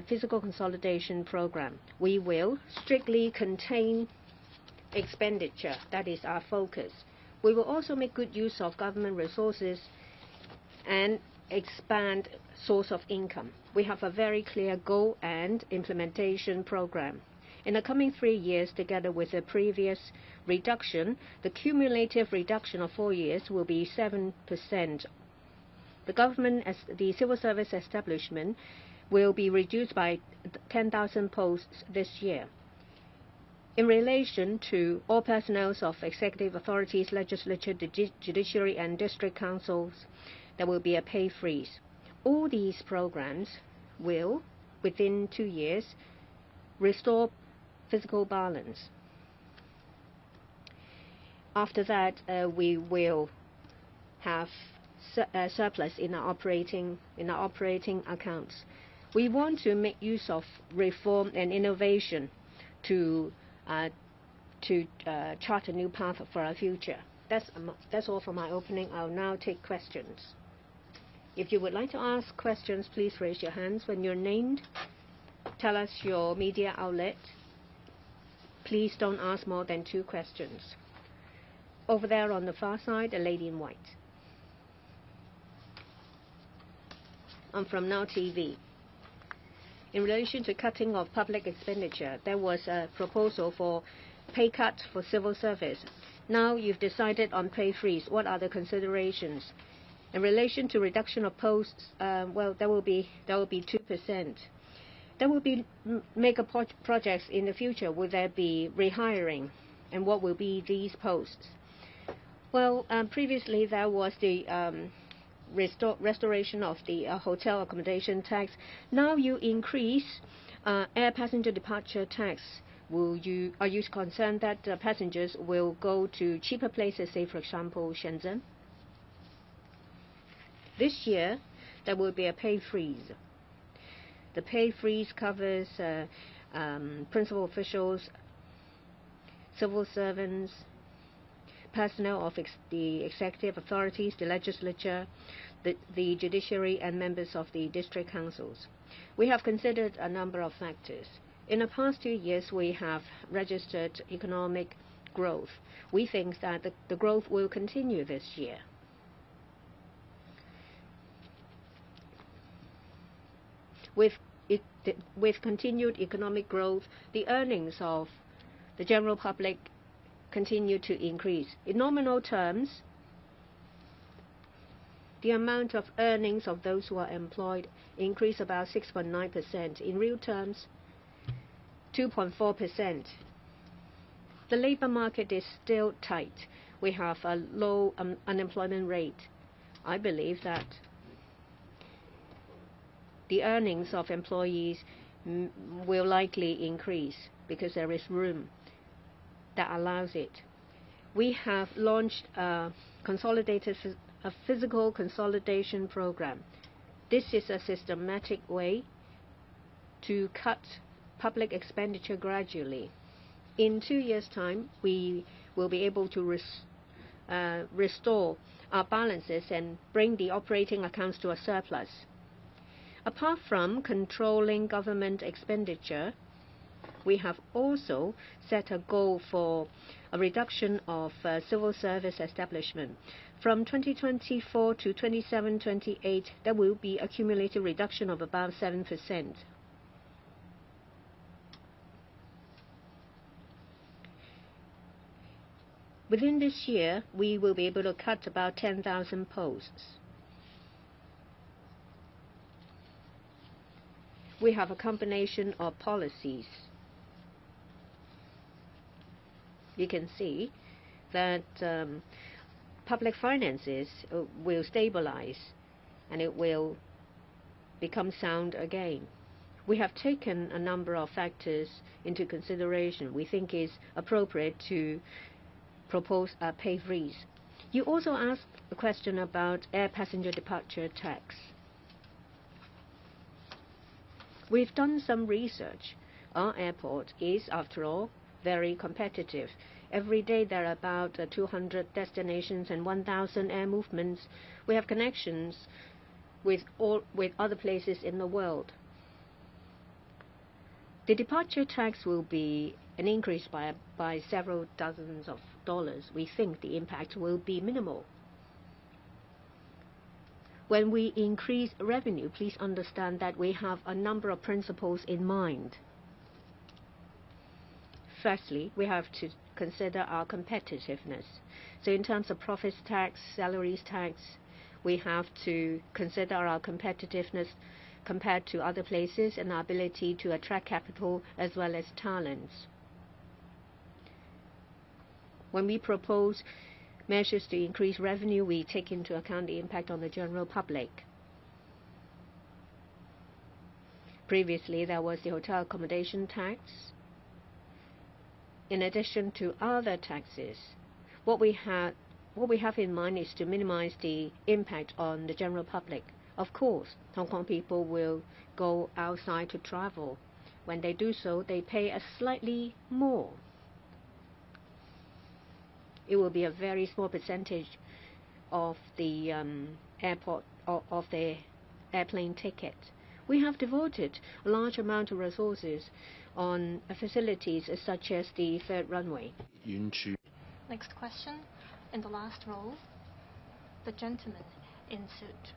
fiscal consolidation program. We will strictly contain expenditure. That is our focus. We will also make good use of government resources and expand source of income. We have a very clear goal and implementation program. In the coming 3 years, together with the previous reduction, the cumulative reduction of 4 years will be 7%. The civil service establishment will be reduced by 10,000 posts this year. In relation to all personnel of executive authorities, legislature, judiciary, and district councils, there will be a pay freeze. All these programs will, within 2 years, restore fiscal balance. After that, we will have surplus in our operating accounts. We want to make use of reform and innovation to chart a new path for our future. That's all for my opening. I'll now take questions. If you would like to ask questions, please raise your hands when you're named. Tell us your media outlet. Please don't ask more than 2 questions. Over there on the far side, a lady in white. I'm from Now TV. In relation to cutting of public expenditure, there was a proposal for pay cut for civil service. Now you've decided on pay freeze. What are the considerations? In relation to reduction of posts, well, there will be 2%. There will be mega projects in the future. Will there be rehiring? And what will be these posts? Well, previously there was the restoration of the hotel accommodation tax. Now you increase air passenger departure tax. Are you concerned that passengers will go to cheaper places, say for example Shenzhen? This year there will be a pay freeze. The pay freeze covers principal officials, civil servants, personnel of the executive authorities, the legislature, the judiciary, and members of the district councils. We have considered a number of factors. In the past 2 years, we have registered economic growth. We think that the growth will continue this year. With continued economic growth, the earnings of the general public continue to increase. In nominal terms, the amount of earnings of those who are employed increased about 6.9%. In real terms, 2.4%. The labor market is still tight. We have a low unemployment rate. I believe that the earnings of employees will likely increase because there is room that allows it. We have launched a fiscal consolidation program. This is a systematic way to cut public expenditure gradually. In 2 years' time, we will be able to restore our balances and bring the operating accounts to a surplus. Apart from controlling government expenditure, we have also set a goal for a reduction of civil service establishment. From 2024 to 27-28, there will be a cumulative reduction of about 7%. Within this year, we will be able to cut about 10,000 posts. We have a combination of policies. You can see that public finances will stabilize and it will become sound again. We have taken a number of factors into consideration. We think it's appropriate to propose a pay freeze. You also asked a question about air passenger departure tax. We've done some research. Our airport is, after all, very competitive. Every day there are about 200 destinations and 1,000 air movements. We have connections with other places in the world. The departure tax will be an increase by several dozens of dollars. We think the impact will be minimal. When we increase revenue, please understand that we have a number of principles in mind. Firstly, we have to consider our competitiveness. So in terms of profits tax, salaries tax, we have to consider our competitiveness compared to other places and our ability to attract capital as well as talents. When we propose measures to increase revenue, we take into account the impact on the general public. Previously, there was the hotel accommodation tax. In addition to other taxes, what we have in mind is to minimize the impact on the general public. Of course, Hong Kong people will go outside to travel. When they do so, they pay a slightly more. It will be a very small percentage of the of the airplane ticket. We have devoted a large amount of resources on facilities such as the third runway. Next question, in the last row, the gentleman in suit.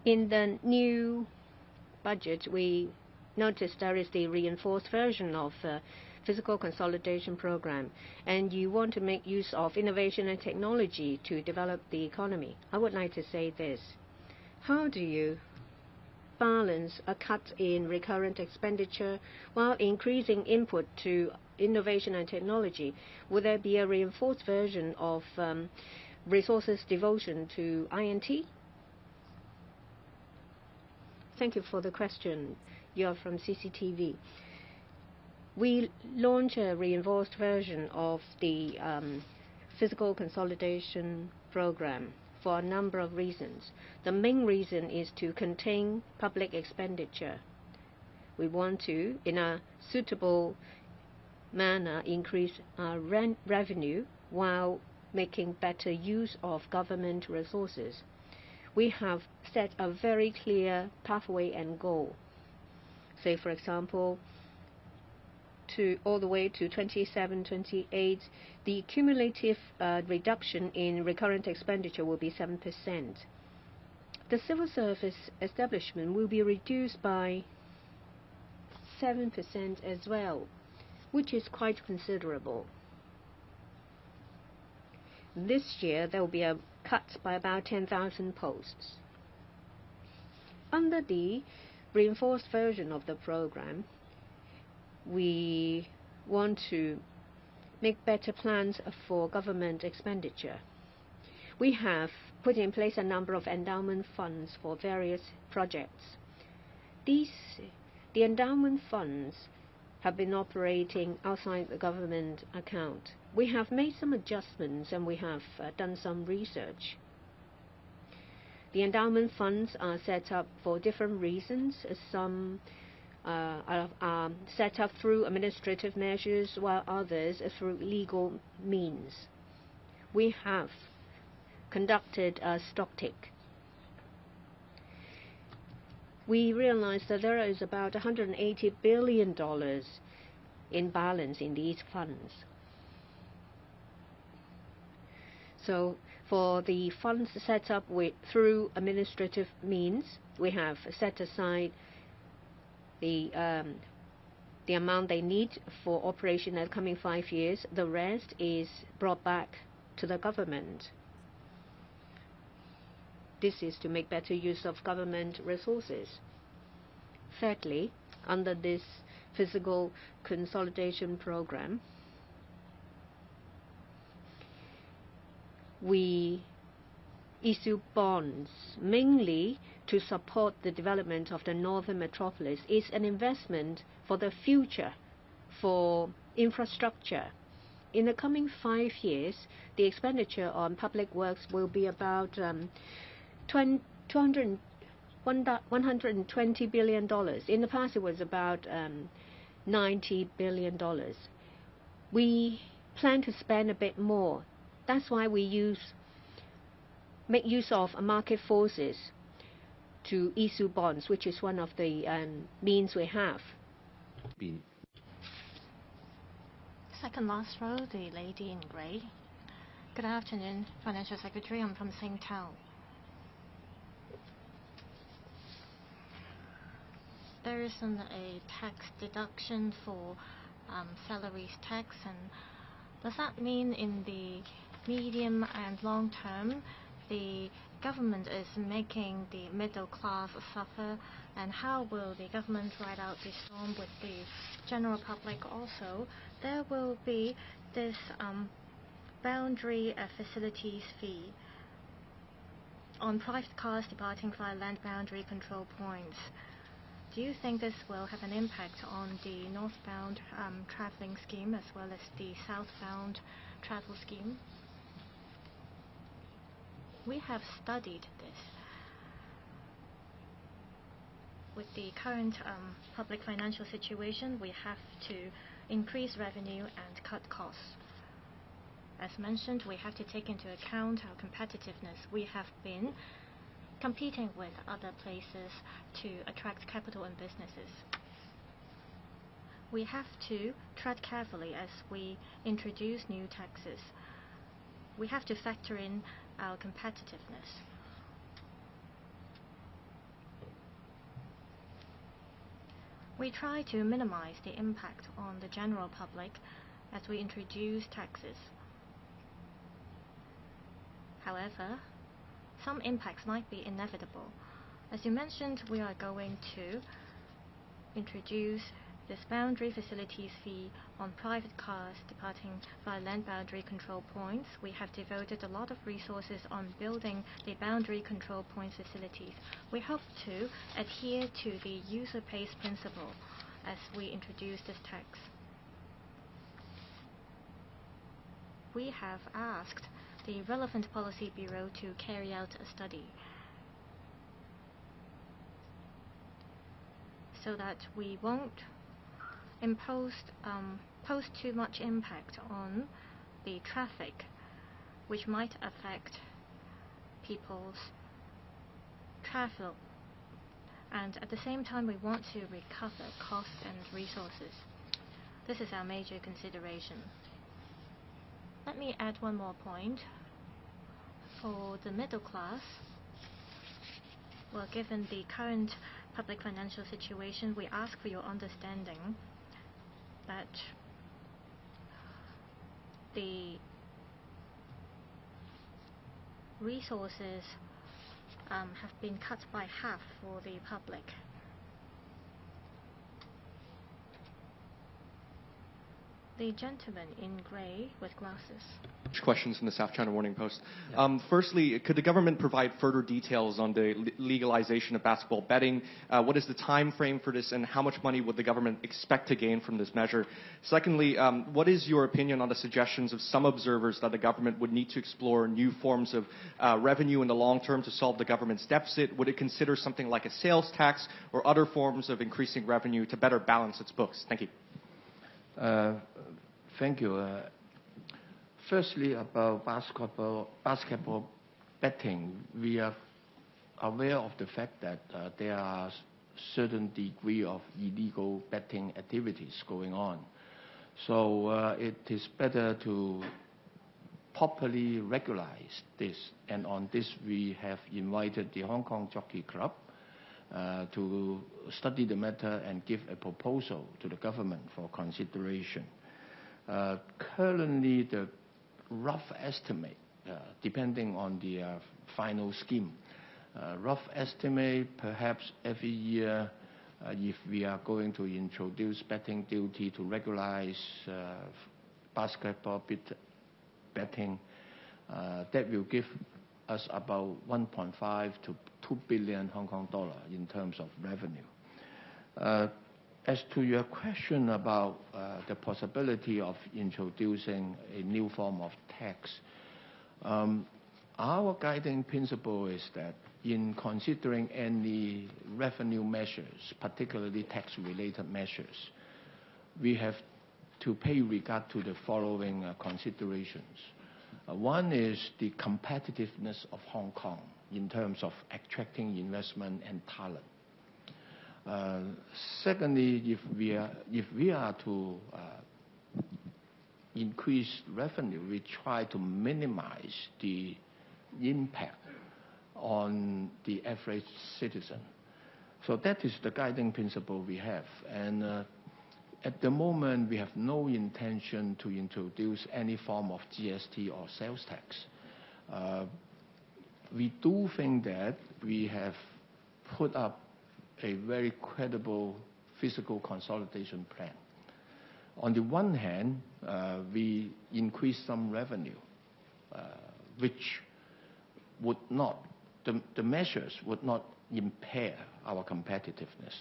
In the new budget, we noticed there is the reinforced version of Fiscal consolidation program, and you want to make use of innovation and technology to develop the economy. I would like to say this. How do you balance a cut in recurrent expenditure while increasing input to innovation and technology? Would there be a reinforced version of resources devotion to INT? Thank you for the question. You are from CCTV. We launch a reinforced version of the fiscal consolidation program for a number of reasons. The main reason is to contain public expenditure. We want to, in a suitable manner, increase our revenue while making better use of government resources. We have set a very clear pathway and goal. Say, for example, all the way to 27-28, the cumulative reduction in recurrent expenditure will be 7%. The civil service establishment will be reduced by 7% as well, which is quite considerable. This year, there will be a cut by about 10,000 posts. Under the reinforced version of the program, we want to make better plans for government expenditure. We have put in place a number of endowment funds for various projects. The endowment funds have been operating outside the government account. We have made some adjustments and we have done some research. The endowment funds are set up for different reasons. Some are set up through administrative measures, while others are through legal means. We have conducted a stocktake. We realized that there is about $180 billion in balance in these funds. So for the funds set up through administrative means, we have set aside the amount they need for operation in the coming 5 years. The rest is brought back to the government. This is to make better use of government resources. Thirdly, under this fiscal consolidation program, we issue bonds mainly to support the development of the northern metropolis. It's an investment for the future, for infrastructure. In the coming 5 years, the expenditure on public works will be about $120 billion. In the past, it was about $90 billion. We plan to spend a bit more. That's why we use make use of market forces to issue bonds, which is one of the means we have. Second last row, the lady in grey. Good afternoon, Financial Secretary. I'm from Singtel. There isn't a tax deduction for salaries tax, and does that mean in the medium and long term the government is making the middle class suffer, and how will the government ride out the storm with the general public? Also, there will be this boundary facilities fee on private cars departing via land boundary control points. Do you think this will have an impact on the northbound traveling scheme as well as the southbound travel scheme? We have studied this. With the current public financial situation, we have to increase revenue and cut costs. As mentioned, we have to take into account our competitiveness. We have been competing with other places to attract capital and businesses. We have to tread carefully as we introduce new taxes. We have to factor in our competitiveness. We try to minimize the impact on the general public as we introduce taxes. However, some impacts might be inevitable. As you mentioned, we are going to introduce this boundary facilities fee on private cars departing via land boundary control points. We have devoted a lot of resources on building the boundary control point facilities. We hope to adhere to the user pays principle as we introduce this tax. We have asked the relevant policy bureau to carry out a study so that we won't pose too much impact on the traffic, which might affect people's travel. And at the same time, we want to recover costs and resources. This is our major consideration. Let me add one more point. For the middle class, well, given the current public financial situation, we ask for your understanding that the resources have been cut by half for the public. The gentleman in grey with glasses. Questions from the South China Morning Post. Firstly, could the government provide further details on the legalization of basketball betting? What is the time frame for this, and how much money would the government expect to gain from this measure? Secondly, what is your opinion on the suggestions of some observers that the government would need to explore new forms of revenue in the long term to solve the government's deficit? Would it consider something like a sales tax or other forms of increasing revenue to better balance its books? Thank you. Thank you. Firstly, about basketball betting, we are aware of the fact that there are certain degree of illegal betting activities going on. So it is better to properly regularize this. And on this, we have invited the Hong Kong Jockey Club to study the matter and give a proposal to the government for consideration. Currently, the rough estimate, depending on the final scheme, rough estimate perhaps every year, if we are going to introduce betting duty to regularize basketball betting, that will give us about 1.5 to 2 billion Hong Kong dollar in terms of revenue. As to your question about the possibility of introducing a new form of tax, our guiding principle is that in considering any revenue measures, particularly tax-related measures, we have to pay regard to the following considerations. One is the competitiveness of Hong Kong in terms of attracting investment and talent. Secondly, if we are to increase revenue, we try to minimize the impact on the average citizen. So that is the guiding principle we have. And at the moment, we have no intention to introduce any form of GST or sales tax. We do think that we have put up a very credible fiscal consolidation plan. On the one hand, we increase some revenue, which would not, the measures would not impair our competitiveness.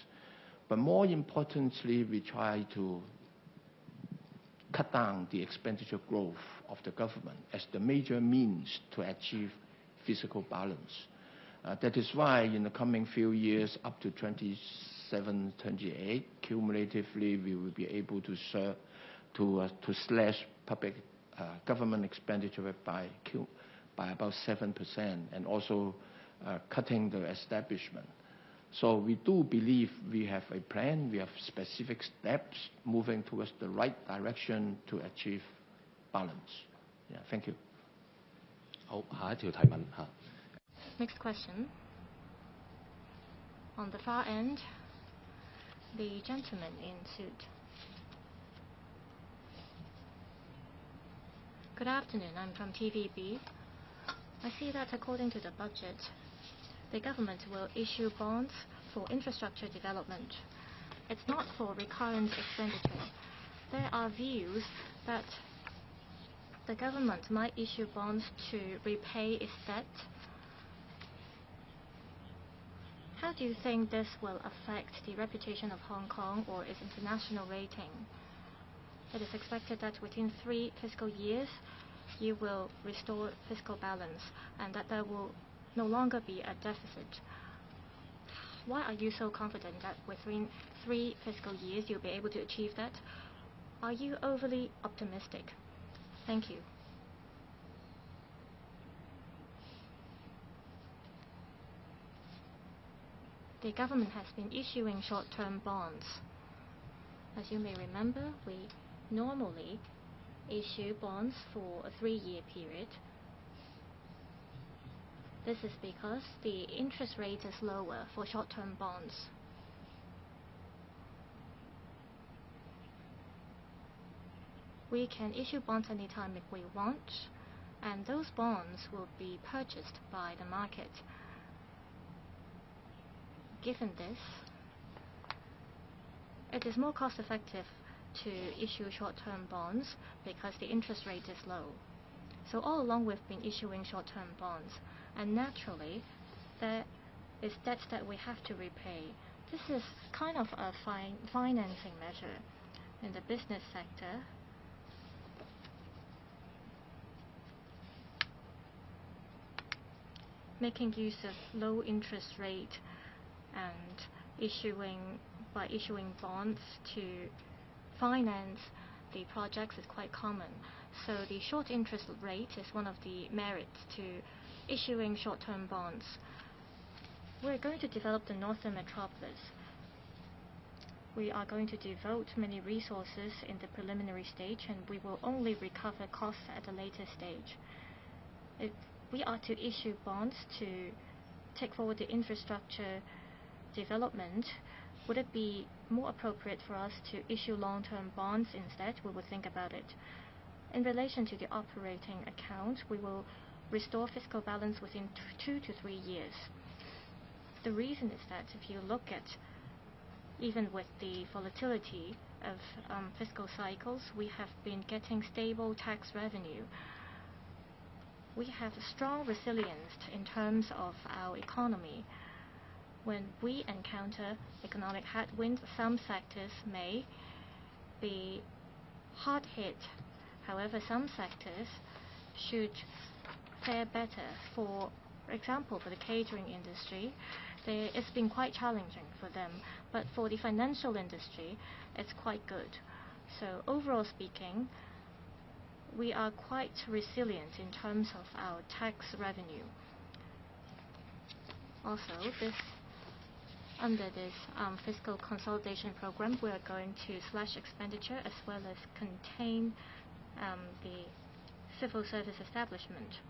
But more importantly, we try to cut down the expenditure growth of the government as the major means to achieve fiscal balance. That is why in the coming few years, up to 27, 28, cumulatively, we will be able to slash public government expenditure by about 7%, and also cutting the establishment. So we do believe we have a plan, we have specific steps moving towards the right direction to achieve balance. Yeah, thank you. 好，下一條提問嚇。Next question. On the far end, the gentleman in suit. Good afternoon, I'm from TVB. I see that according to the budget, the government will issue bonds for infrastructure development. It's not for recurrent expenditure. There are views that the government might issue bonds to repay its debt. How do you think this will affect the reputation of Hong Kong or its international rating? It is expected that within 3 fiscal years, you will restore fiscal balance and that there will no longer be a deficit. Why are you so confident that within 3 fiscal years you'll be able to achieve that? Are you overly optimistic? Thank you. The government has been issuing short-term bonds. As you may remember, we normally issue bonds for a 3-year period. This is because the interest rate is lower for short-term bonds. We can issue bonds anytime if we want, and those bonds will be purchased by the market. Given this, it is more cost-effective to issue short-term bonds because the interest rate is low. So all along we've been issuing short-term bonds, and naturally there is debt that we have to repay. This is kind of a financing measure in the business sector. Making use of low interest rate and by issuing bonds to finance the projects is quite common. So the short interest rate is one of the merits to issuing short-term bonds. We're going to develop the Northern Metropolis. We are going to devote many resources in the preliminary stage, and we will only recover costs at a later stage. If we are to issue bonds to take forward the infrastructure development, would it be more appropriate for us to issue long-term bonds instead? We will think about it. In relation to the operating account, we will restore fiscal balance within 2 to 3 years. The reason is that if you look at, even with the volatility of fiscal cycles, we have been getting stable tax revenue. We have a strong resilience in terms of our economy. When we encounter economic headwinds, some sectors may be hard hit. However, some sectors should fare better. For example, for the catering industry, it's been quite challenging for them. But for the financial industry, it's quite good. So overall speaking, we are quite resilient in terms of our tax revenue. Also, under this fiscal consolidation program, we are going to slash expenditure as well as contain the civil service establishment.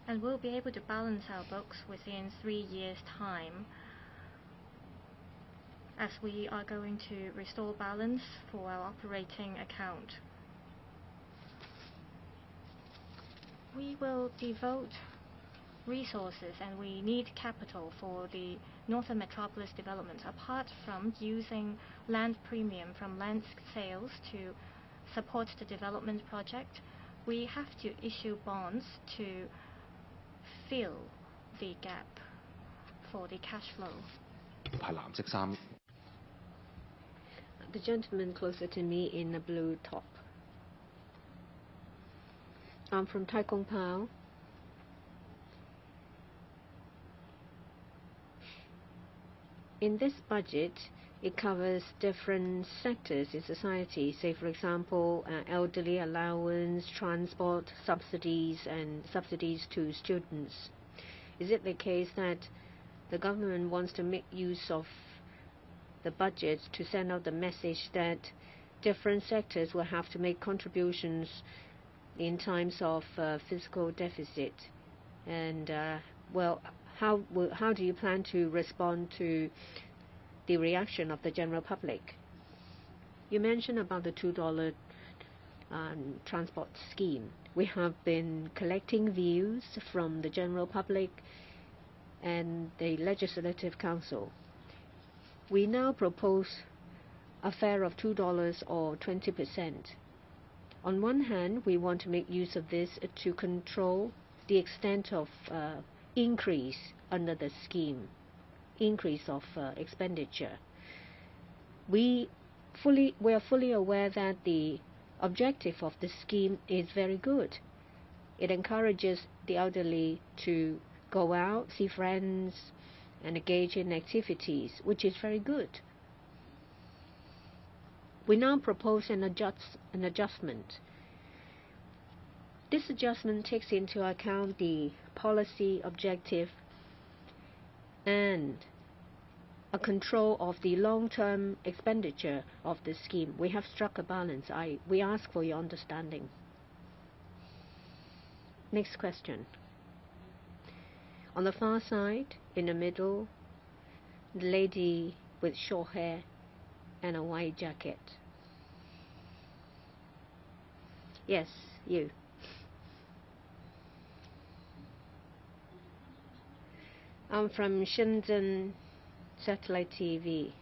And we'll be able to balance our books within 3 years' time, as we are going to restore balance for our operating account. We will devote resources and we need capital for the Northern Metropolis development. Apart from using land premium from land sales to support the development project, we have to issue bonds to fill the gap for the cash flow. 排藍色衫。 The gentleman closer to me in a blue top. I'm from Tai Kung Pao. In this budget, it covers different sectors in society, say for example, elderly allowance, transport subsidies, and subsidies to students. Is it the case that the government wants to make use of the budget to send out the message that different sectors will have to make contributions in times of fiscal deficit? And how do you plan to respond to the reaction of the general public? You mentioned about the $2 transport scheme. We have been collecting views from the general public and the Legislative Council. We now propose a fare of $2 or 20%. On one hand, we want to make use of this to control the extent of increase under the scheme, increase of expenditure. We are fully aware that the objective of the scheme is very good. It encourages the elderly to go out, see friends, and engage in activities, which is very good. We now propose an adjustment. This adjustment takes into account the policy objective and a control of the long-term expenditure of the scheme. We have struck a balance. We ask for your understanding. Next question. On the far side, in the middle, the lady with short hair and a white jacket. Yes, you. I'm from Shenzhen Satellite TV.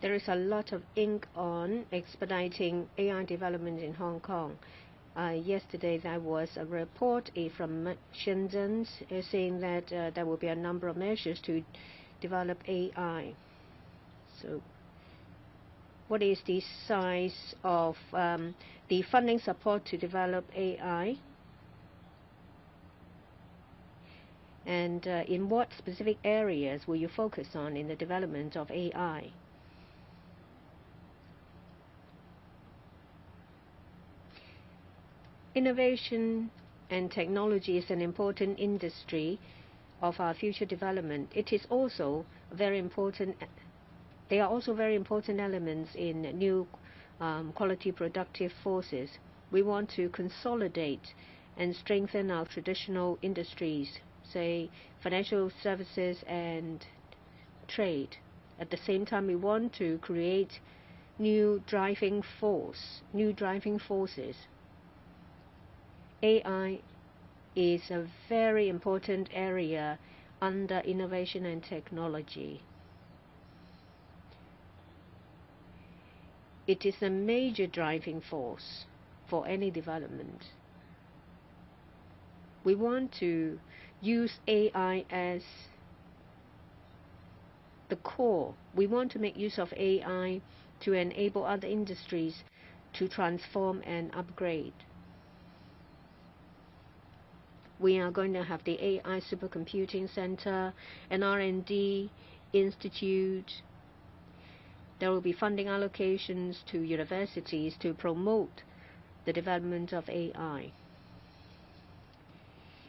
There is a lot of ink on expediting AI development in Hong Kong. Yesterday there was a report from Shenzhen saying that there will be a number of measures to develop AI. So what is the size of the funding support to develop AI? And in what specific areas will you focus on in the development of AI? Innovation and technology is an important industry of our future development. It is also very important. They are also very important elements in new quality productive forces. We want to consolidate and strengthen our traditional industries, say financial services and trade. At the same time, we want to create new driving forces. AI is a very important area under innovation and technology. It is a major driving force for any development. We want to use AI as the core. We want to make use of AI to enable other industries to transform and upgrade. We are going to have the AI supercomputing center and R&D institute. There will be funding allocations to universities to promote the development of AI.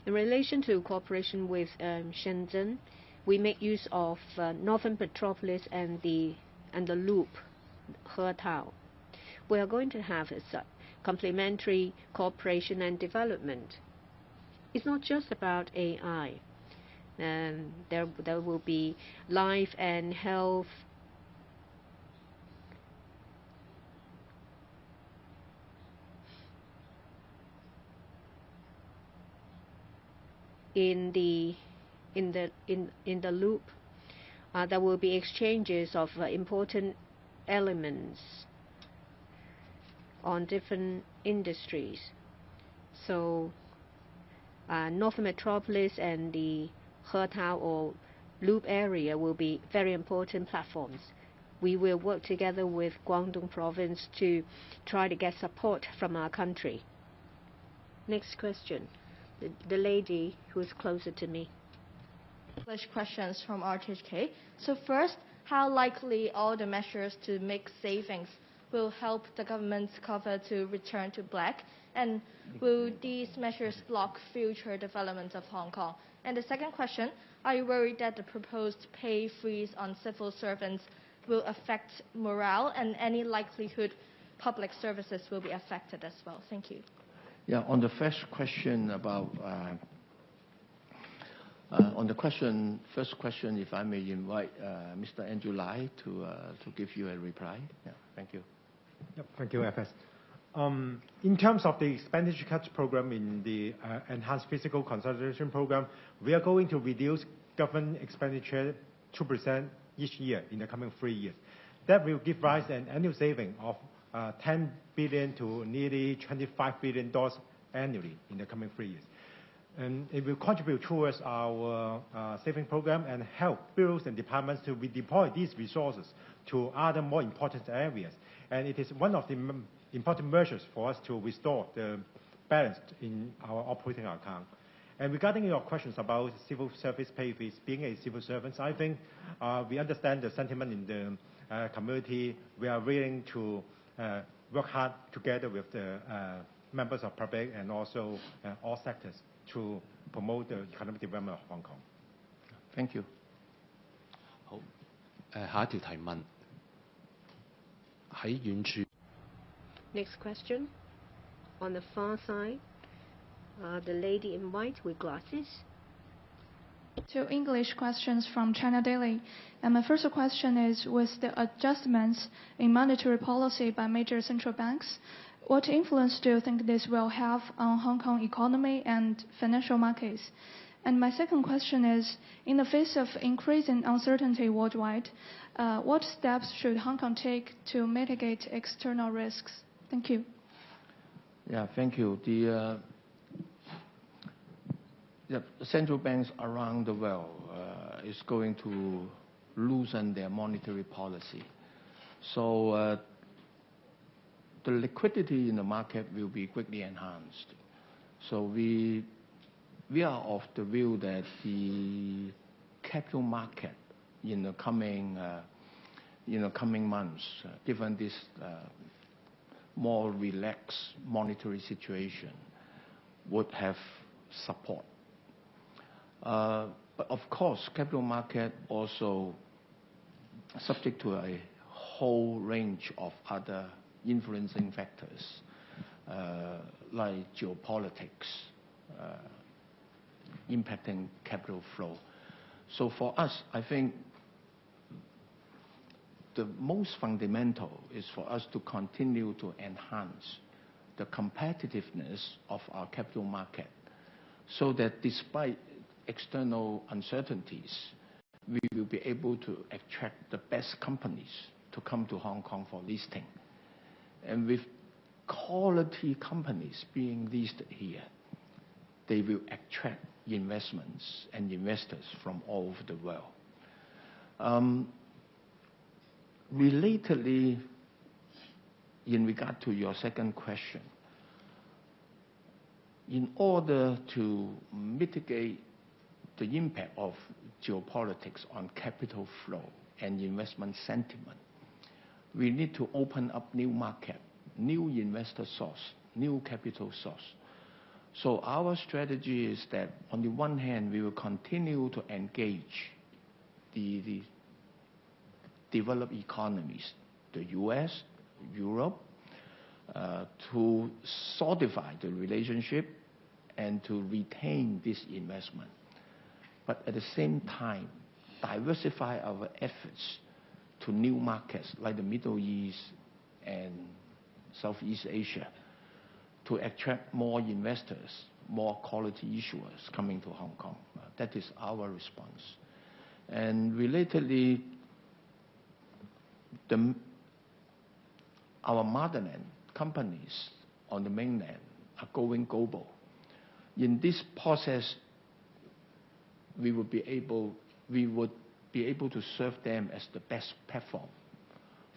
In relation to cooperation with Shenzhen, we make use of Northern Metropolis and the Loop, Hetao. We are going to have a complementary cooperation and development. It's not just about AI. There will be life and health, in the loop. There will be exchanges of important elements on different industries. So Northern Metropolis and the Hetao or Loop area will be very important platforms. We will work together with Guangdong province to try to get support from our country. Next question. The lady who is closer to me. English questions from RTHK. So first, how likely all the measures to make savings will help the government's cover to return to black? And will these measures block future development of Hong Kong? And the second question, are you worried that the proposed pay freeze on civil servants will affect morale, and any likelihood public services will be affected as well? Thank you. Yeah, on the first question about first question, if I may invite Mr. Andrew Lai to give you a reply. Yeah, thank you. Yep, thank you, FS. In terms of the expenditure cuts program in the enhanced fiscal consolidation program, we are going to reduce government expenditure 2% each year in the coming 3 years. That will give rise an annual saving of 10 billion to nearly $25 billion annually in the coming 3 years. And it will contribute towards our saving program and help bureaus and departments to redeploy these resources to other more important areas. And it is one of the important measures for us to restore the balance in our operating account. And regarding your questions about civil service pay fees, being a civil servant, I think we understand the sentiment in the community. We are willing to work hard together with the members of public and also all sectors to promote the economic development of Hong Kong. Thank you. 好，下一條提問喺遠處。Next question, on the far side, the lady in white with glasses. Two English questions from China Daily. And my first question is, with the adjustments in monetary policy by major central banks, what influence do you think this will have on Hong Kong economy and financial markets? And my second question is, in the face of increasing uncertainty worldwide, what steps should Hong Kong take to mitigate external risks? Thank you. Yeah, thank you. The central banks around the world is going to loosen their monetary policy. So the liquidity in the market will be greatly enhanced. So we are of the view that the capital market in the coming months, given this more relaxed monetary situation, would have support. But of course, capital market also subject to a whole range of other influencing factors, like geopolitics, impacting capital flow. So for us, I think the most fundamental is for us to continue to enhance the competitiveness of our capital market, so that despite external uncertainties, we will be able to attract the best companies to come to Hong Kong for listing. And with quality companies being listed here, they will attract investments and investors from all over the world. Relatedly, in regard to your second question, in order to mitigate the impact of geopolitics on capital flow and investment sentiment. We need to open up new market, new investor source, new capital source. So our strategy is that on the one hand, we will continue to engage the developed economies, the US, Europe, to solidify the relationship and to retain this investment. But at the same time, diversify our efforts to new markets like the Middle East and Southeast Asia to attract more investors, more quality issuers coming to Hong Kong. That is our response. And relatedly, our motherland companies on the mainland are going global. In this process, we would be able to serve them as the best platform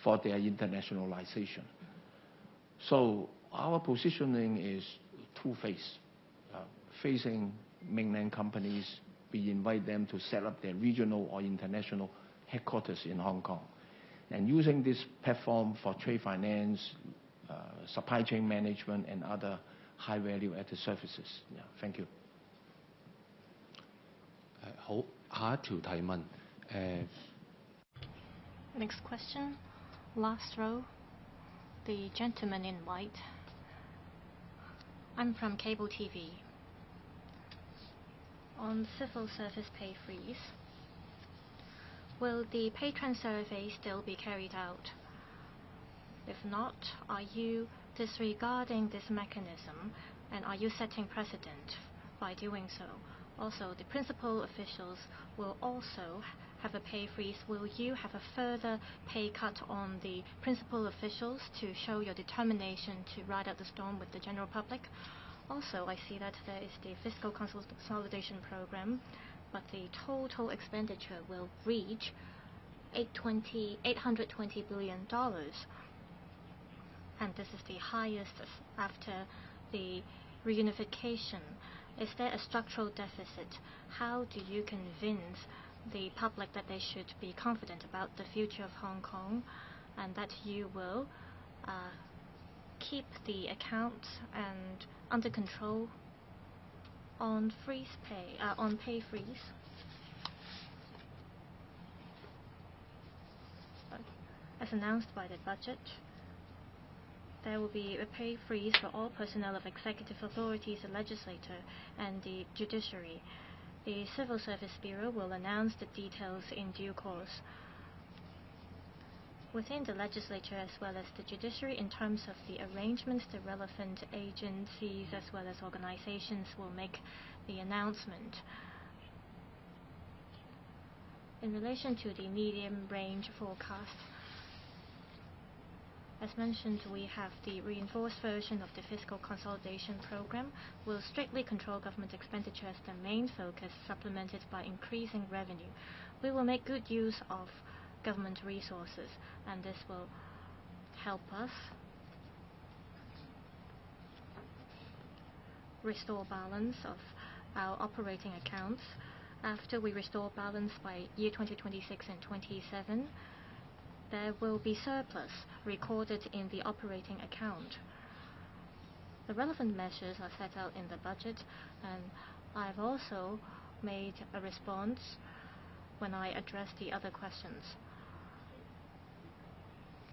for their internationalization. So our positioning is two-faced. Facing mainland companies, we invite them to set up their regional or international headquarters in Hong Kong. And using this platform for trade finance, supply chain management, and other high-value added services. Yeah, thank you. 好，下一條提問。Next question, last row, the gentleman in white. I'm from cable TV. On civil service pay freeze, will the patron survey still be carried out? If not, are you disregarding this mechanism and are you setting precedent by doing so? Also, the principal officials will also have a pay freeze. Will you have a further pay cut on the principal officials to show your determination to ride out the storm with the general public? Also, I see that there is the fiscal consolidation program, but the total expenditure will reach $820 billion. And this is the highest after the reunification. Is there a structural deficit? How do you convince the public that they should be confident about the future of Hong Kong and that you will keep the accounts and under control on pay freeze? As announced by the budget, there will be a pay freeze for all personnel of executive authorities, the legislature, and the judiciary. The Civil Service Bureau will announce the details in due course. Within the legislature as well as the judiciary, in terms of the arrangements, the relevant agencies as well as organizations will make the announcement. In relation to the medium-range forecast, as mentioned, we have the reinforced version of the fiscal consolidation program. Will strictly control government expenditure as the main focus, supplemented by increasing revenue. We will make good use of government resources, and this will help us restore balance of our operating accounts. After we restore balance by year 2026 and 27, there will be surplus recorded in the operating account. The relevant measures are set out in the budget, and I've also made a response when I addressed the other questions.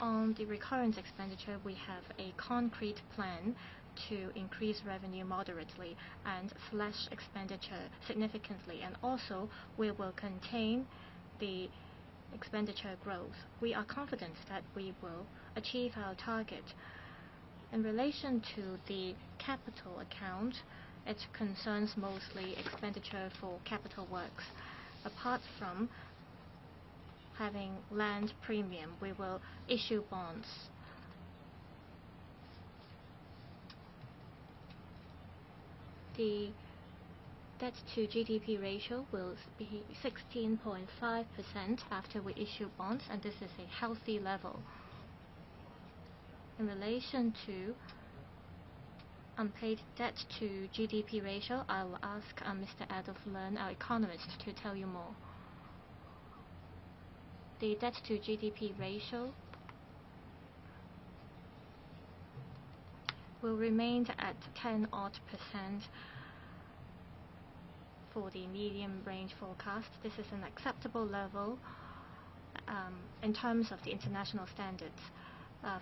On the recurrent expenditure, we have a concrete plan to increase revenue moderately and slash expenditure significantly, and also we will contain the expenditure growth. We are confident that we will achieve our target. In relation to the capital account, it concerns mostly expenditure for capital works. Apart from having land premium, we will issue bonds. The debt to GDP ratio will be 16.5% after we issue bonds, and this is a healthy level. In relation to unpaid debt to GDP ratio, I will ask Mr. Adolf Learn, our economist, to tell you more. The debt to GDP ratio will remain at 10-odd% for the medium-range forecast. This is an acceptable level in terms of the international standards.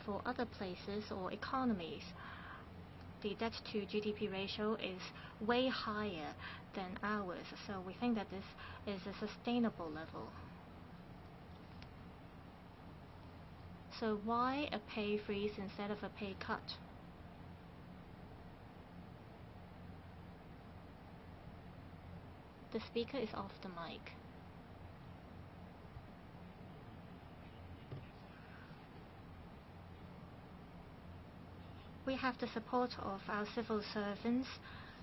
For other places or economies, the debt to GDP ratio is way higher than ours, so we think that this is a sustainable level. So why a pay freeze instead of a pay cut? The speaker is off the mic. We have the support of our civil servants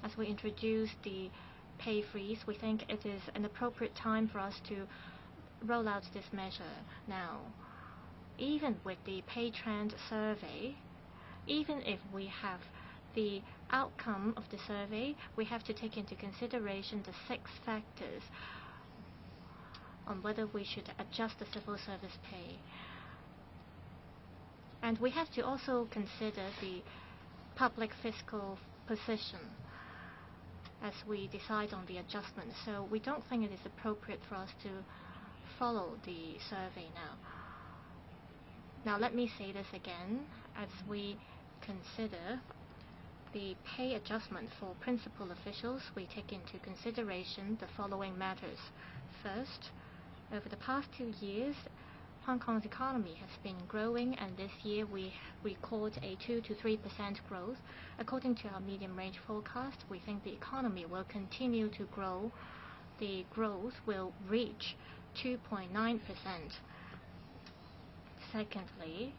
as we introduce the pay freeze. We think it is an appropriate time for us to roll out this measure now. Even with the pay trend survey, even if we have the outcome of the survey, we have to take into consideration the 6 factors on whether we should adjust the civil service pay. And we have to also consider the public fiscal position as we decide on the adjustment. So we don't think it is appropriate for us to follow the survey now. Now let me say this again. As we consider the pay adjustment for principal officials, we take into consideration the following matters. First, over the past 2 years, Hong Kong's economy has been growing, and this year we record a 2 to 3% growth. According to our medium-range forecast, we think the economy will continue to grow. The growth will reach 2.9%. Secondly,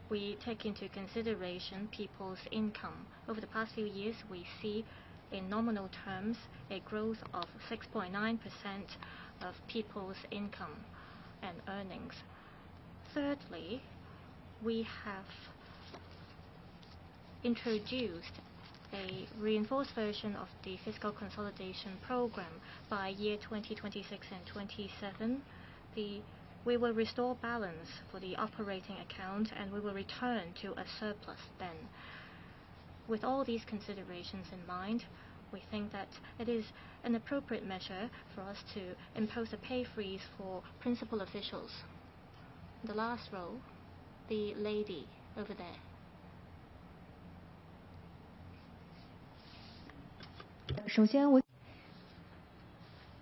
we take into consideration people's income. Over the past few years, we see in nominal terms a growth of 6.9% of people's income and earnings. Thirdly, we have introduced a reinforced version of the fiscal consolidation program. By year 2026 and 27, we will restore balance for the operating account, and we will return to a surplus then. With all these considerations in mind, we think that it is an appropriate measure for us to impose a pay freeze for principal officials. The last row, the lady over there.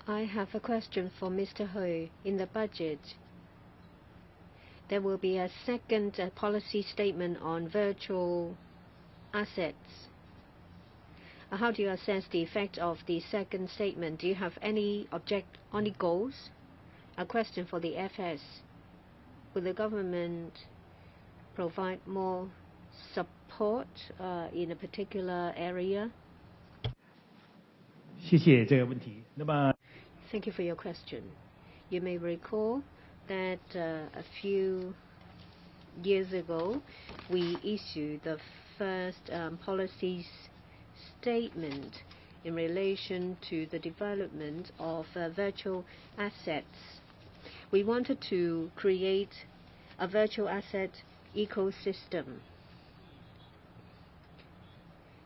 I have a question for Mr. Hui. In the budget, there will be a second policy statement on virtual assets. How do you assess the effect of the second statement? Do you have any goals? A question for the FS. Will the government provide more support in a particular area? Thank you for your question. You may recall that a few years ago, we issued the first policy statement in relation to the development of virtual assets. We wanted to create a virtual asset ecosystem.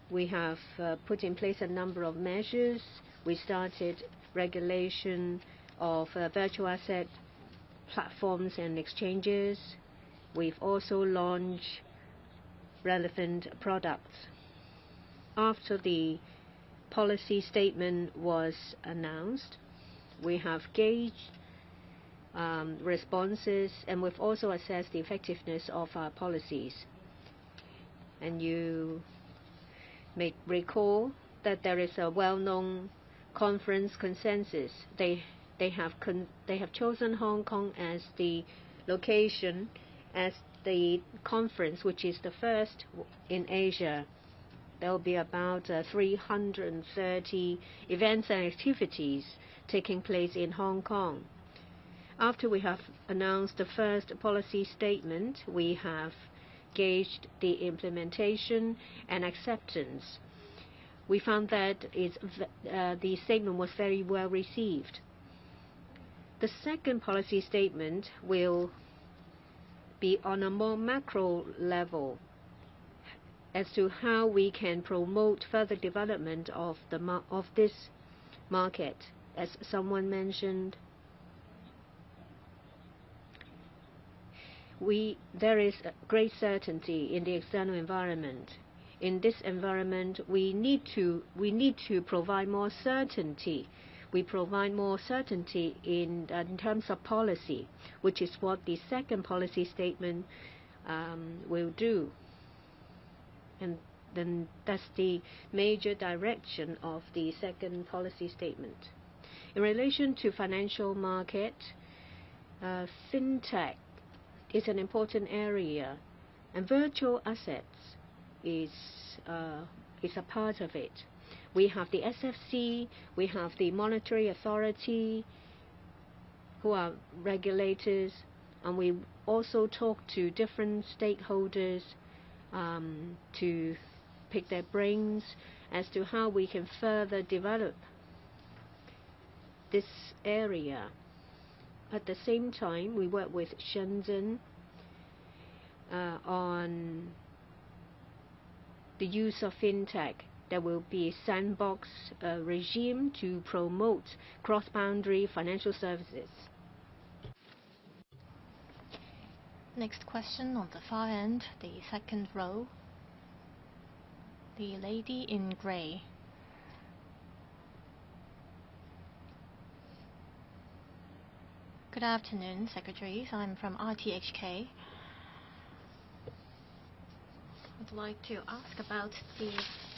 We have put in place a number of measures. We started regulation of virtual asset platforms and exchanges. We've also launched relevant products. After the policy statement was announced, we have gauged responses, and we've also assessed the effectiveness of our policies. And you may recall that there is a well-known conference consensus. They have chosen Hong Kong as the location, as the conference, which is the first in Asia. There will be about 330 events and activities taking place in Hong Kong. After we have announced the first policy statement, we have gauged the implementation and acceptance. We found that the statement was very well received. The second policy statement will be on a more macro level as to how we can promote further development of this market. As someone mentioned, there is great certainty in the external environment. In this environment, we need to provide more certainty. We provide more certainty in terms of policy, which is what the second policy statement will do. And then that's the major direction of the second policy statement. In relation to financial market, fintech is an important area, and virtual assets is a part of it. We have the SFC, we have the monetary authority, who are regulators, and we also talk to different stakeholders to pick their brains as to how we can further develop this area. At the same time, we work with Shenzhen on the use of fintech. There will be a sandbox regime to promote cross-boundary financial services. Next question on the far end, the second row. The lady in grey. Good afternoon, secretaries. I'm from RTHK. I'd like to ask about the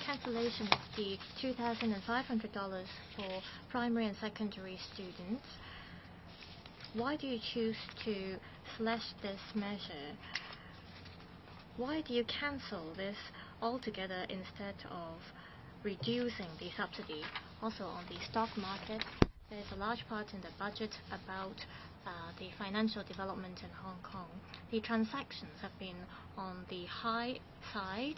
cancellation of the $2,500 for primary and secondary students. Why do you choose to slash this measure? Why do you cancel this altogether instead of reducing the subsidy? Also on the stock market, there's a large part in the budget about the financial development in Hong Kong. The transactions have been on the high side.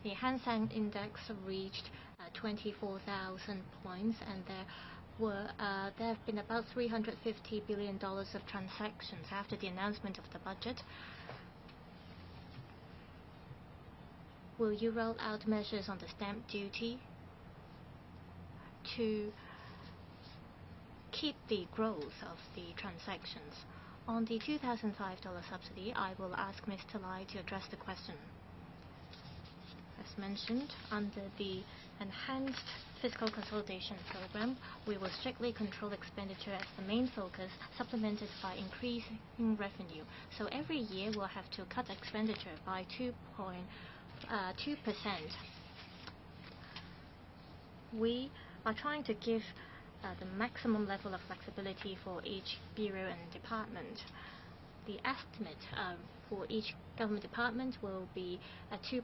The Hang Seng Index reached 24,000 points, and there have been about $350 billion of transactions after the announcement of the budget. Will you roll out measures on the stamp duty to keep the growth of the transactions? On the $2,005 subsidy, I will ask Mr. Lai to address the question. As mentioned, under the enhanced fiscal consolidation program, we will strictly control expenditure as the main focus, supplemented by increasing revenue. So every year we'll have to cut expenditure by 2%. We are trying to give the maximum level of flexibility for each bureau and department. The estimate for each government department will be 2%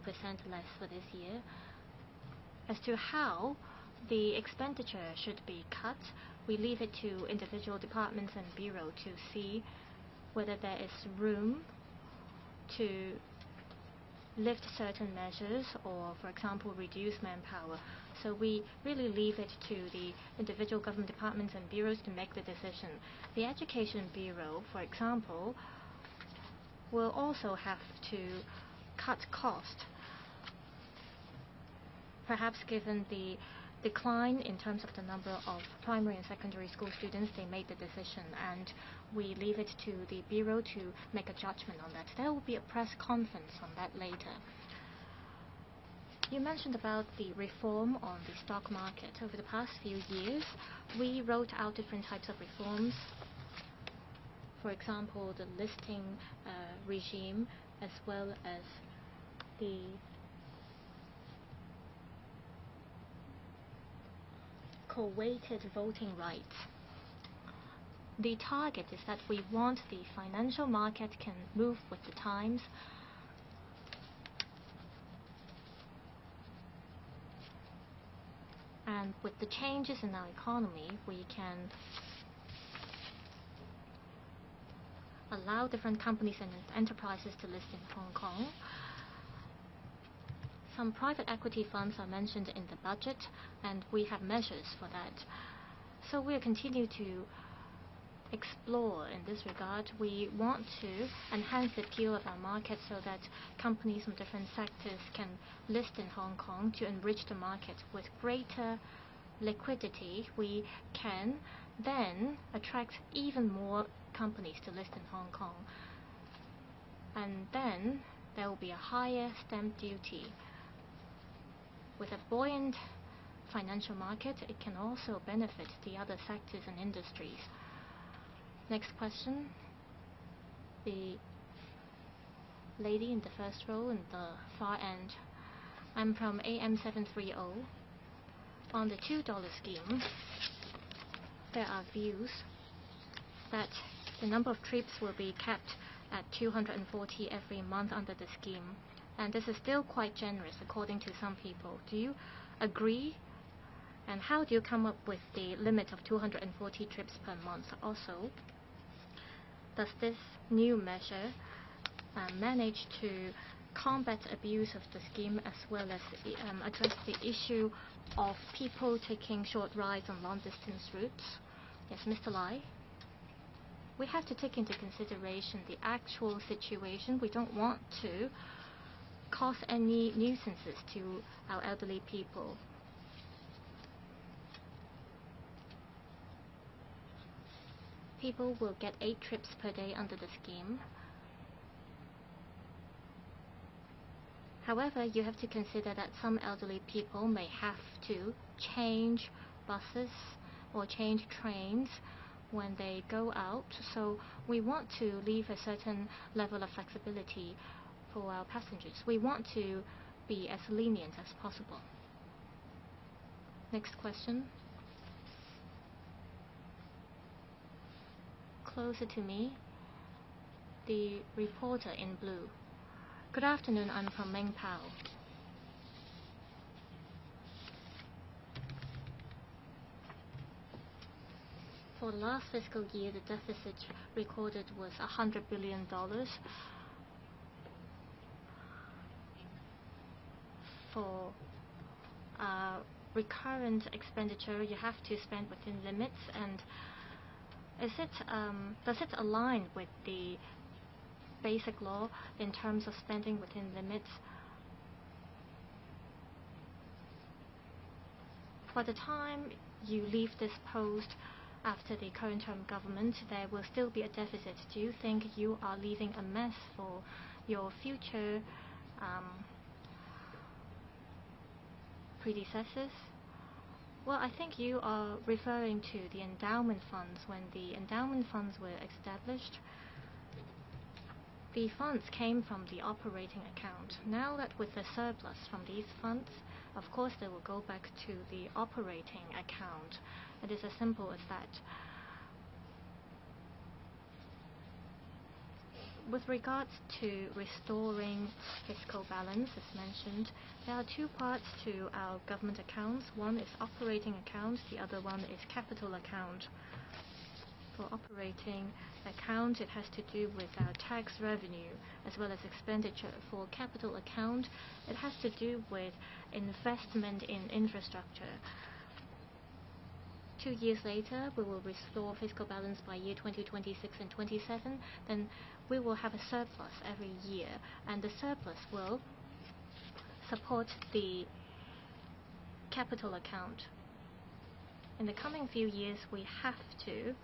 less for this year. As to how the expenditure should be cut, we leave it to individual departments and bureau to see whether there is room to lift certain measures or, for example, reduce manpower. So we really leave it to the individual government departments and bureaus to make the decision. The Education Bureau, for example, will also have to cut cost. Perhaps given the decline in terms of the number of primary and secondary school students, they made the decision, and we leave it to the Bureau to make a judgment on that. There will be a press conference on that later. You mentioned about the reform on the stock market. Over the past few years, we wrote out different types of reforms. For example, the listing regime, as well as the co-weighted voting rights. The target is that we want the financial market can move with the times. And with the changes in our economy, we can allow different companies and enterprises to list in Hong Kong. Some private equity funds are mentioned in the budget, and we have measures for that. So we'll continue to explore in this regard. We want to enhance the appeal of our market so that companies from different sectors can list in Hong Kong to enrich the market with greater liquidity. We can then attract even more companies to list in Hong Kong. And then there will be a higher stamp duty. With a buoyant financial market, it can also benefit the other sectors and industries. Next question. The lady in the first row in the far end. I'm from AM730. On the $2 scheme, there are views that the number of trips will be kept at 240 every month under the scheme. And this is still quite generous according to some people. Do you agree? And how do you come up with the limit of 240 trips per month? Also, does this new measure manage to combat abuse of the scheme as well as address the issue of people taking short rides on long-distance routes? Yes, Mr. Lai. We have to take into consideration the actual situation. We don't want to cause any nuisances to our elderly people. People will get 8 trips per day under the scheme. However, you have to consider that some elderly people may have to change buses or change trains when they go out. So we want to leave a certain level of flexibility for our passengers. We want to be as lenient as possible. Next question. Closer to me, the reporter in blue. Good afternoon, I'm from Meng Pao. For the last fiscal year, the deficit recorded was $100 billion. For recurrent expenditure, you have to spend within limits, and does it align with the basic law in terms of spending within limits? By the time you leave this post after the current term government, there will still be a deficit. Do you think you are leaving a mess for your future predecessors? Well, I think you are referring to the endowment funds. When the endowment funds were established, the funds came from the operating account. Now that with the surplus from these funds, of course they will go back to the operating account. It is as simple as that. With regards to restoring fiscal balance, as mentioned, there are 2 parts to our government accounts. One is operating account, the other one is capital account. For operating account, it has to do with our tax revenue as well as expenditure. For capital account, it has to do with investment in infrastructure. 2 years later, we will restore fiscal balance by year 2026 and 27. Then we will have a surplus every year, and the surplus will support the capital account. In the coming few years, we have to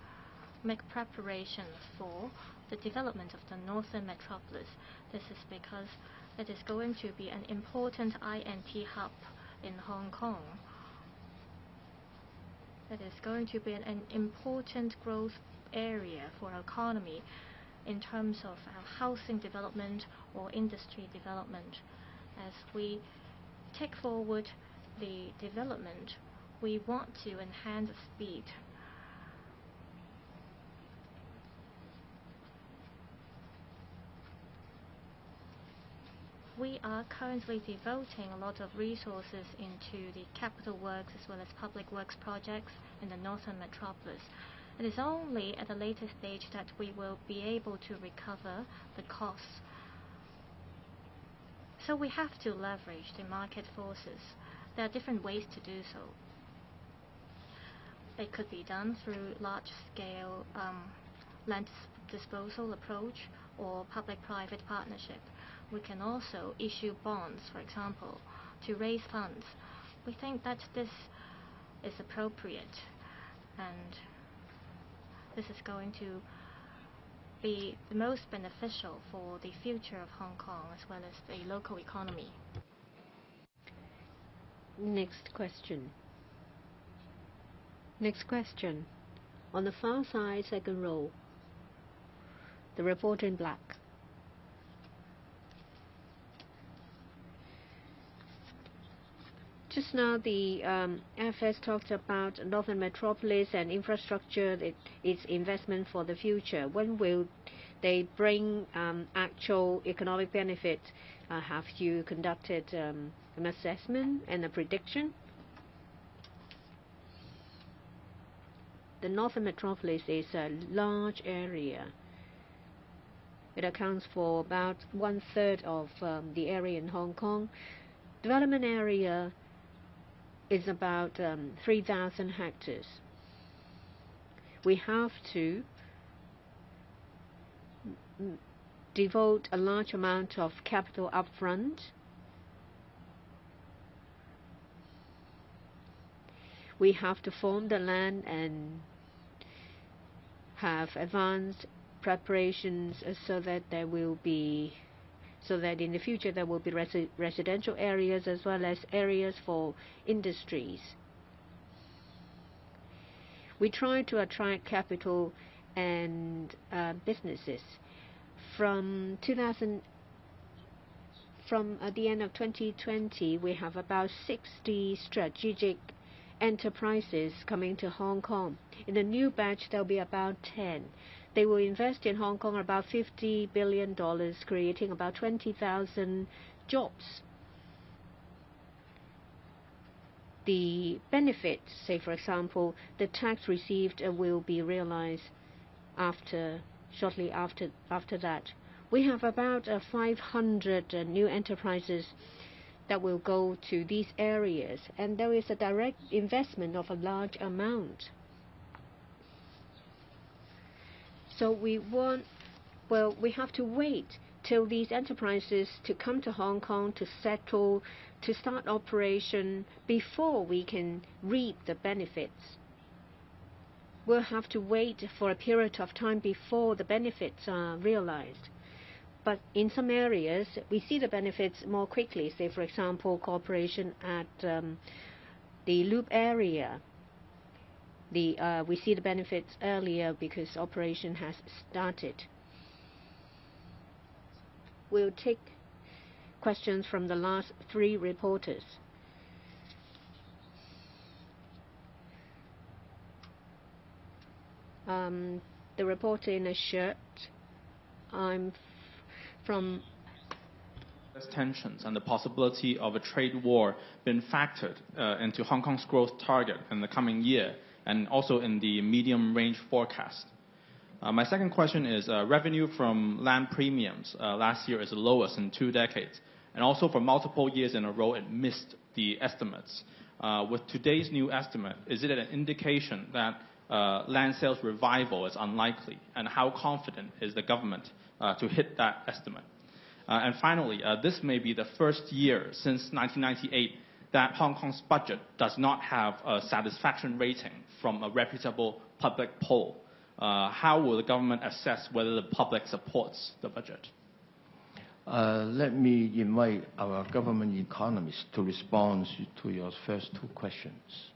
make preparations for the development of the northern metropolis. This is because it is going to be an important INT hub in Hong Kong. It is going to be an important growth area for our economy in terms of our housing development or industry development. As we take forward the development, we want to enhance speed. We are currently devoting a lot of resources into the capital works as well as public works projects in the northern metropolis. It is only at a later stage that we will be able to recover the costs. So we have to leverage the market forces. There are different ways to do so. It could be done through large-scale land disposal approach or public-private partnership. We can also issue bonds, for example, to raise funds. We think that this is appropriate, and this is going to be the most beneficial for the future of Hong Kong as well as the local economy. Next question. Next question. On the far side, second row. The reporter in black. Just now, the FS talked about Northern Metropolis and infrastructure, its investment for the future. When will they bring actual economic benefit? Have you conducted an assessment and a prediction? The Northern Metropolis is a large area. It accounts for about 1/3 of the area in Hong Kong. Development area is about 3,000 hectares. We have to devote a large amount of capital upfront. We have to form the land and have advanced preparations so that in the future there will be residential areas as well as areas for industries. We try to attract capital and businesses. From at the end of 2020, we have about 60 strategic enterprises coming to Hong Kong. In the new batch, there will be about 10. They will invest in Hong Kong about $50 billion, creating about 20,000 jobs. The benefits, say for example, the tax received will be realized shortly after that. We have about 500 new enterprises that will go to these areas, and there is a direct investment of a large amount. So we have to wait till these enterprises to come to Hong Kong to settle, to start operation before we can reap the benefits. We'll have to wait for a period of time before the benefits are realized. But in some areas, we see the benefits more quickly. Say, for example, cooperation at the Loop area. We see the benefits earlier because operation has started. We'll take questions from the last 3 reporters. The reporter in a shirt. I'm from tensions and the possibility of a trade war been factored into Hong Kong's growth target in the coming year and also in the medium-range forecast? My second question is revenue from land premiums last year is the lowest in 2 decades, and also for multiple years in a row it missed the estimates. With today's new estimate, is it an indication that land sales revival is unlikely, and how confident is the government to hit that estimate? And finally, this may be the first year since 1998 that Hong Kong's budget does not have a satisfaction rating from a reputable public poll. How will the government assess whether the public supports the budget? Let me invite our government economist to respond to your first 2 questions.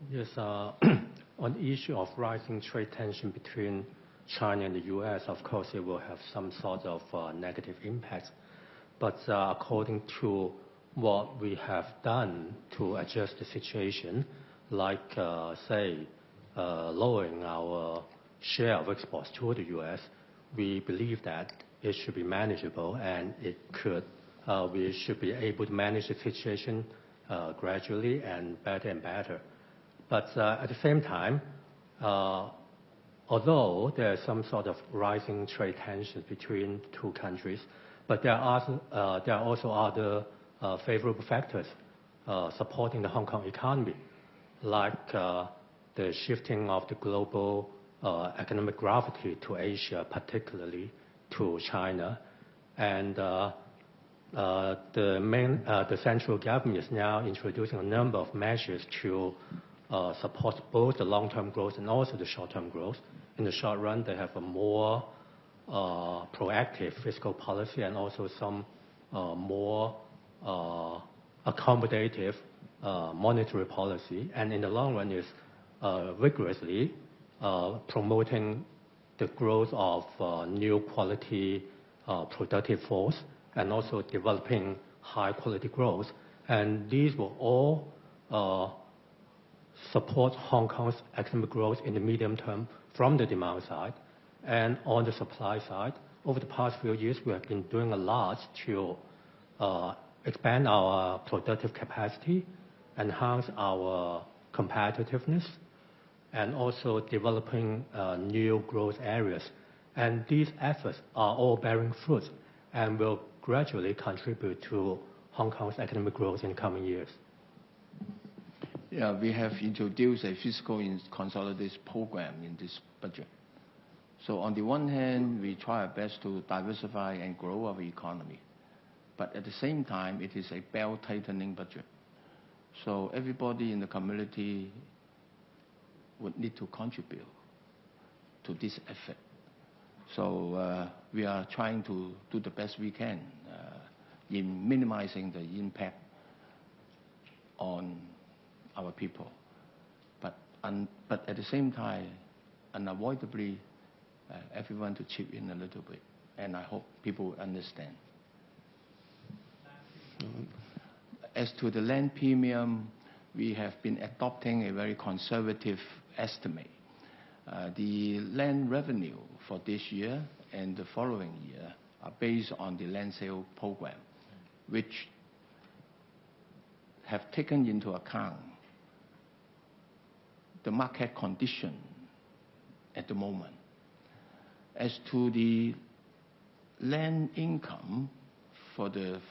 Yes, on the issue of rising trade tension between China and the U.S., of course, it will have some sort of negative impact. But according to what we have done to adjust the situation, like, lowering our share of exports to the U.S., we believe that it should be manageable, and we should be able to manage the situation gradually and better. But at the same time, although there are some sort of rising trade tensions between two countries, but there are also other favorable factors supporting the Hong Kong economy, like the shifting of the global economic gravity to Asia, particularly to China. And the central government is now introducing a number of measures to support both the long-term growth and also the short-term growth. In the short run, they have a more proactive fiscal policy and also some more accommodative monetary policy. And in the long run, is vigorously promoting the growth of new quality productive force and also developing high quality growth. And these will all support Hong Kong's economic growth in the medium term from the demand side. And on the supply side, over the past few years, we have been doing a lot to expand our productive capacity, enhance our competitiveness, and also developing new growth areas. And these efforts are all bearing fruit and will gradually contribute to Hong Kong's economic growth in coming years. Yeah, we have introduced a fiscal consolidation program in this budget. So on the one hand, we try our best to diversify and grow our economy. But at the same time, it is a belt-tightening budget. So everybody in the community would need to contribute to this effort. So we are trying to do the best we can in minimizing the impact on our people. But at the same time, unavoidably, everyone to chip in a little bit. And I hope people understand. As to the land premium, we have been adopting a very conservative estimate. The land revenue for this year and the following year are based on the land sale program, which have taken into account the market condition at the moment. As to the land income for the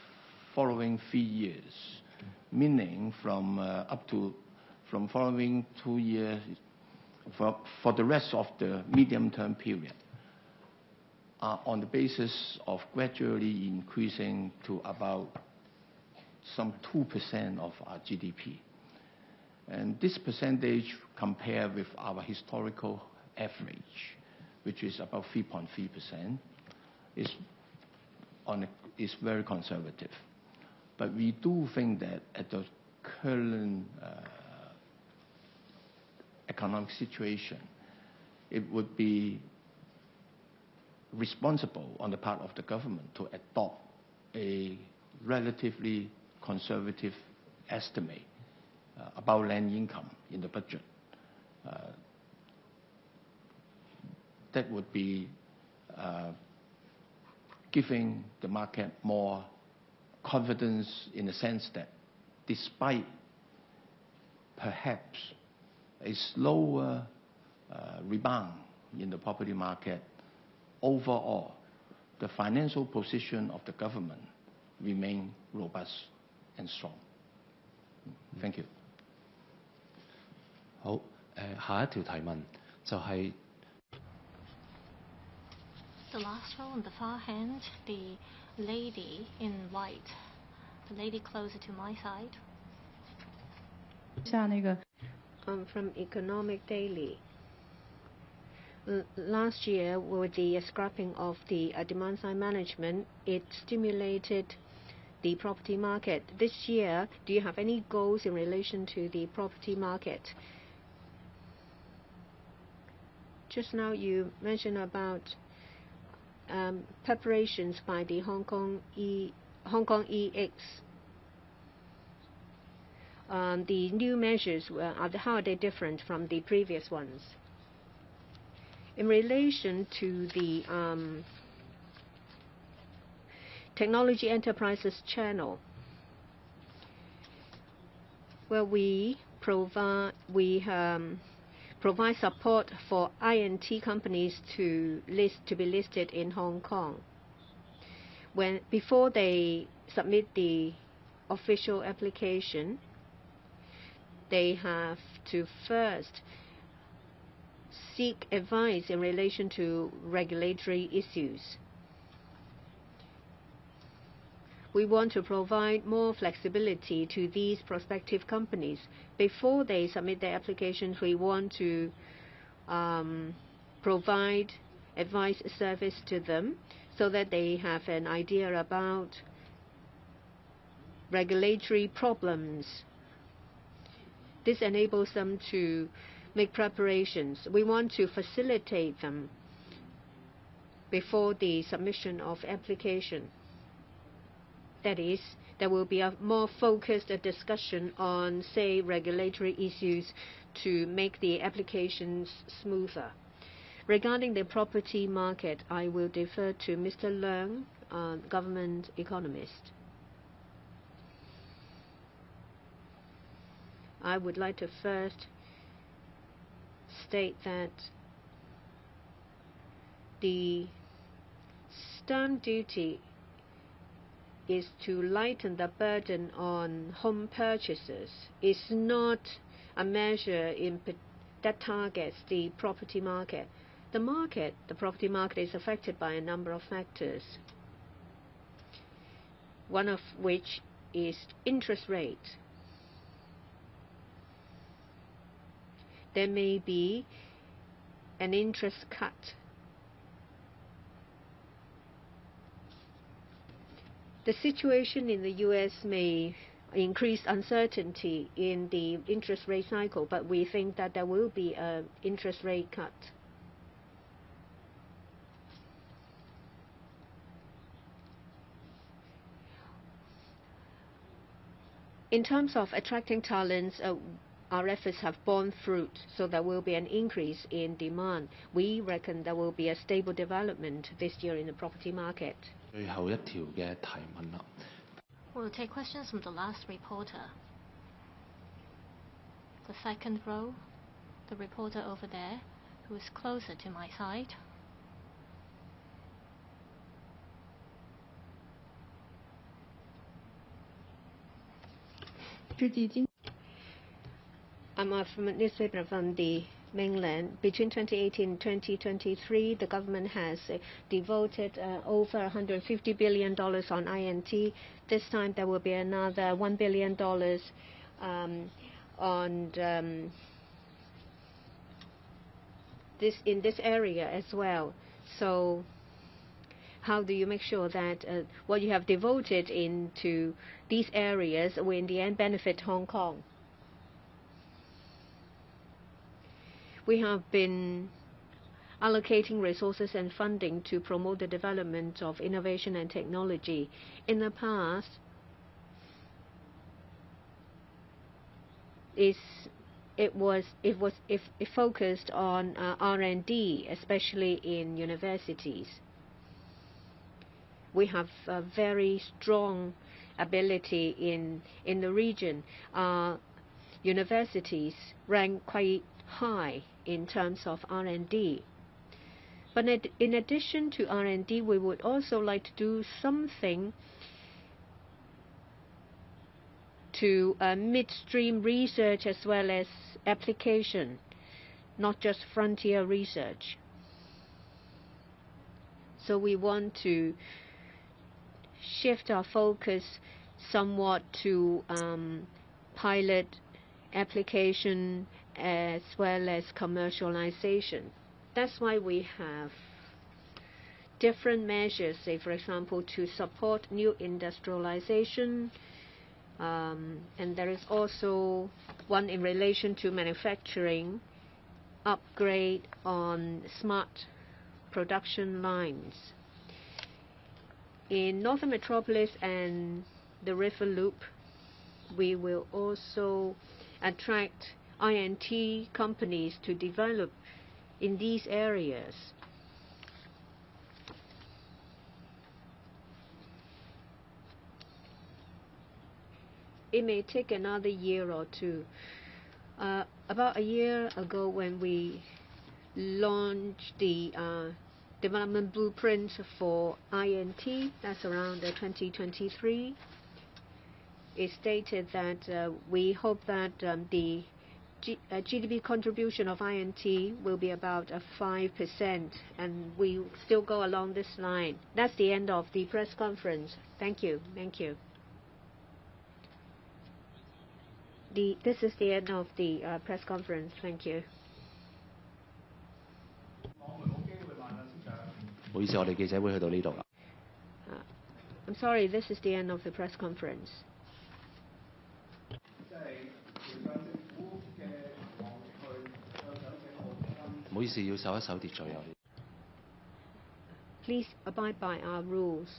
following 3 years, meaning from following 2 years, for the rest of the medium-term period, are on the basis of gradually increasing to about some 2% of our GDP. And this percentage compared with our historical average, which is about 3.3%, is very conservative. But we do think that at the current economic situation, it would be responsible on the part of the government to adopt a relatively conservative estimate about land income in the budget. That would be giving the market more confidence in the sense that despite perhaps a slower rebound in the property market, overall, the financial position of the government remain robust and strong. Thank you. 好，下一條提問就係 The last row on the far hand, the lady in white, the lady closer to my side. From Economic Daily. Last year, with the scrapping of the demand-side management, it stimulated the property market. This year, do you have any goals in relation to the property market? Just now you mentioned about preparations by the Hong Kong EX. The new measures, how are they different from the previous ones? In relation to the technology enterprises channel, where we provide support for INT companies to be listed in Hong Kong. Before they submit the official application, they have to first seek advice in relation to regulatory issues. We want to provide more flexibility to these prospective companies. Before they submit their applications, we want to provide advice service to them so that they have an idea about regulatory problems. This enables them to make preparations. We want to facilitate them before the submission of application. That is, there will be a more focused discussion on, say, regulatory issues to make the applications smoother. Regarding the property market, I will defer to Mr. Leung, government economist. I would like to first state that the stamp duty is to lighten the burden on home purchasers. It's not a measure that targets the property market. The property market is affected by a number of factors, one of which is interest rate. There may be an interest cut. The situation in the U.S. may increase uncertainty in the interest rate cycle, but we think that there will be an interest rate cut. In terms of attracting talents, our efforts have borne fruit, so there will be an increase in demand. We reckon there will be a stable development this year in the property market. We'll take questions from the last reporter. The second row, the reporter over there, who is closer to my side. I'm a newspaper from the mainland. Between 2018 and 2023, the government has devoted over $150 billion on INT. This time there will be another $1 billion on in this area as well. So how do you make sure that what you have devoted into these areas will in the end benefit Hong Kong? We have been allocating resources and funding to promote the development of innovation and technology. In the past, it focused on R&D, especially in universities. We have a very strong ability in the region. Universities rank quite high in terms of R&D. But in addition to R&D, we would also like to do something to midstream research as well as application, not just frontier research. So we want to shift our focus somewhat to pilot application as well as commercialization. That's why we have different measures, say for example, to support new industrialization, and there is also one in relation to manufacturing, upgrade on smart production lines. In Northern Metropolis and the River Loop, we will also attract INT companies to develop in these areas. It may take another year or two. About a year ago, when we launched the development blueprint for INT, that's around 2023, it stated that we hope that the GDP contribution of INT will be about 5%, and we still go along this line. That's the end of the press conference. Thank you. Thank you. This is the end of the press conference. Thank you. I'm sorry, this is the end of the press conference. Please abide by our rules.